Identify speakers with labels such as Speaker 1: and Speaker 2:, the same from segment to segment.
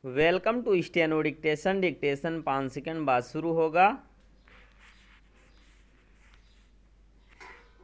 Speaker 1: Welcome to steno dictation. Dictation 5 second बाद शुरू होगा।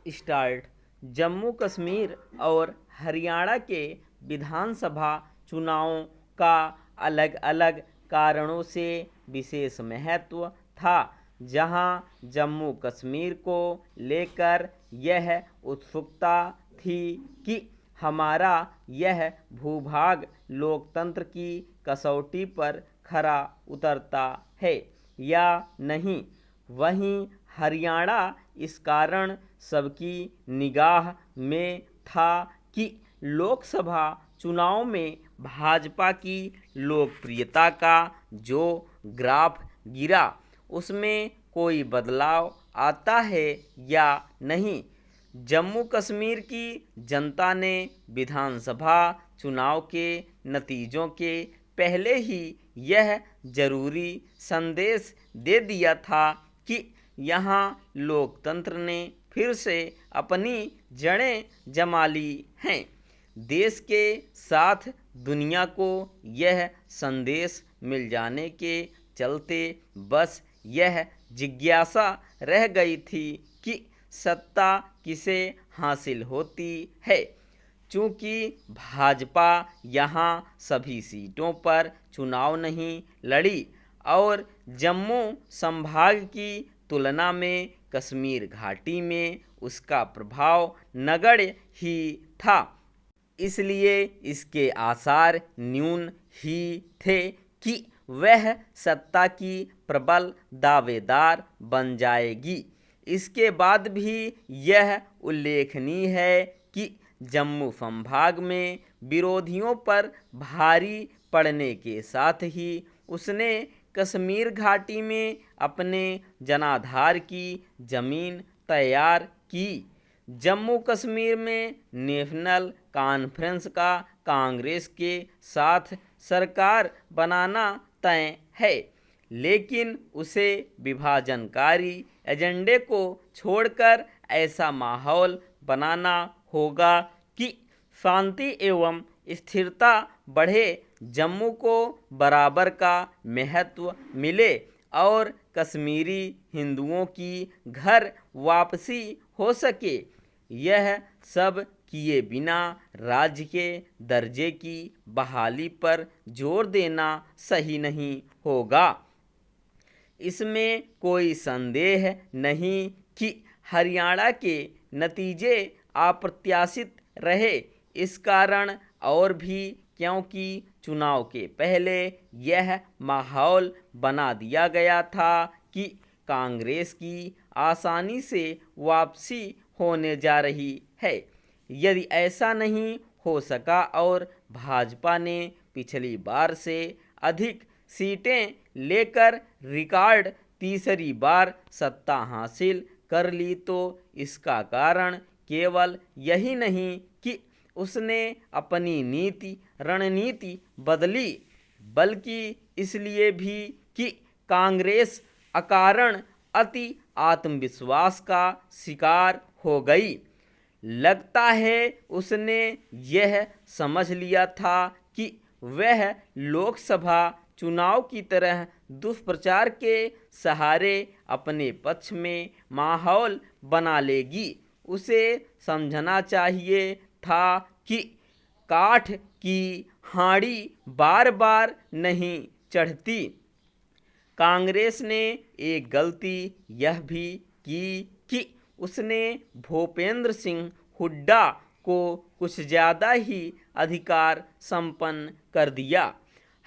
Speaker 1: स्टार्ट। जम्मू कश्मीर और हरियाणा के विधानसभा चुनावों का अलग अलग कारणों से विशेष महत्व था। जहां जम्मू कश्मीर को लेकर यह उत्सुकता थी कि हमारा यह भूभाग लोकतंत्र की कसौटी पर खरा उतरता है या नहीं। वहीं हरियाणा इस कारण सबकी निगाह में था कि लोकसभा चुनाव में भाजपा की लोकप्रियता का जो ग्राफ गिरा उसमें कोई बदलाव आता है या नहीं। जम्मू कश्मीर की जनता ने विधानसभा चुनाव के नतीजों के पहले ही यह जरूरी संदेश दे दिया था कि यहाँ लोकतंत्र ने फिर से अपनी जड़ें जमा ली हैं। देश के साथ दुनिया को यह संदेश मिल जाने के चलते बस यह जिज्ञासा रह गई थी कि सत्ता किसे हासिल होती है। चूँकि भाजपा यहाँ सभी सीटों पर चुनाव नहीं लड़ी और जम्मू संभाग की तुलना में कश्मीर घाटी में उसका प्रभाव नगण्य ही था, इसलिए इसके आसार न्यून ही थे कि वह सत्ता की प्रबल दावेदार बन जाएगी। इसके बाद भी यह उल्लेखनीय है कि जम्मू संभाग में विरोधियों पर भारी पड़ने के साथ ही उसने कश्मीर घाटी में अपने जनाधार की जमीन तैयार की। जम्मू कश्मीर में नेशनल कॉन्फ्रेंस का कांग्रेस के साथ सरकार बनाना तय है, लेकिन उसे विभाजनकारी एजेंडे को छोड़कर ऐसा माहौल बनाना होगा कि शांति एवं स्थिरता बढ़े, जम्मू को बराबर का महत्व मिले और कश्मीरी हिंदुओं की घर वापसी हो सके। यह सब किए बिना राज्य के दर्जे की बहाली पर जोर देना सही नहीं होगा। इसमें कोई संदेह नहीं कि हरियाणा के नतीजे अप्रत्याशित रहे। इस कारण और भी क्योंकि चुनाव के पहले यह माहौल बना दिया गया था कि कांग्रेस की आसानी से वापसी होने जा रही है। यदि ऐसा नहीं हो सका और भाजपा ने पिछली बार से अधिक सीटें लेकर रिकॉर्ड तीसरी बार सत्ता हासिल कर ली तो इसका कारण केवल यही नहीं कि उसने अपनी रणनीति बदली, बल्कि इसलिए भी कि कांग्रेस अकारण अति आत्मविश्वास का शिकार हो गई। लगता है उसने यह समझ लिया था कि वह लोकसभा चुनाव की तरह दुष्प्रचार के सहारे अपने पक्ष में माहौल बना लेगी। उसे समझना चाहिए था कि काठ की हांडी बार बार नहीं चढ़ती। कांग्रेस ने एक गलती यह भी की कि उसने भूपेंद्र सिंह हुड्डा को कुछ ज़्यादा ही अधिकार संपन्न कर दिया।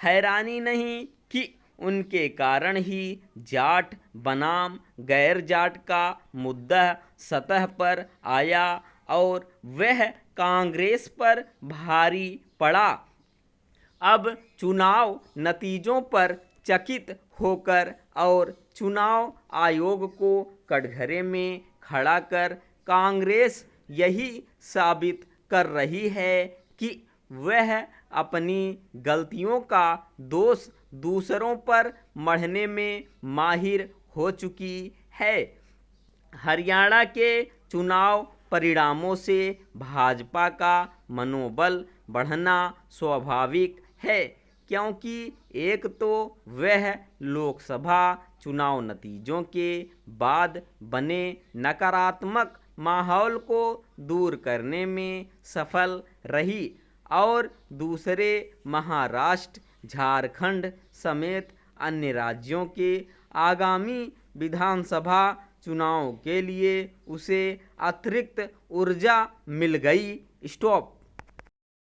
Speaker 1: हैरानी नहीं कि उनके कारण ही जाट बनाम गैर जाट का मुद्दा सतह पर आया और वह कांग्रेस पर भारी पड़ा। अब चुनाव नतीजों पर चकित होकर और चुनाव आयोग को कटघरे में खड़ा कर कांग्रेस यही साबित कर रही है कि वह अपनी गलतियों का दोष दूसरों पर मढ़ने में माहिर हो चुकी है। हरियाणा के चुनाव परिणामों से भाजपा का मनोबल बढ़ना स्वाभाविक है, क्योंकि एक तो वह लोकसभा चुनाव नतीजों के बाद बने नकारात्मक माहौल को दूर करने में सफल रही और दूसरे महाराष्ट्र, झारखंड समेत अन्य राज्यों के आगामी विधानसभा चुनाव के लिए उसे अतिरिक्त ऊर्जा मिल गई। स्टॉप।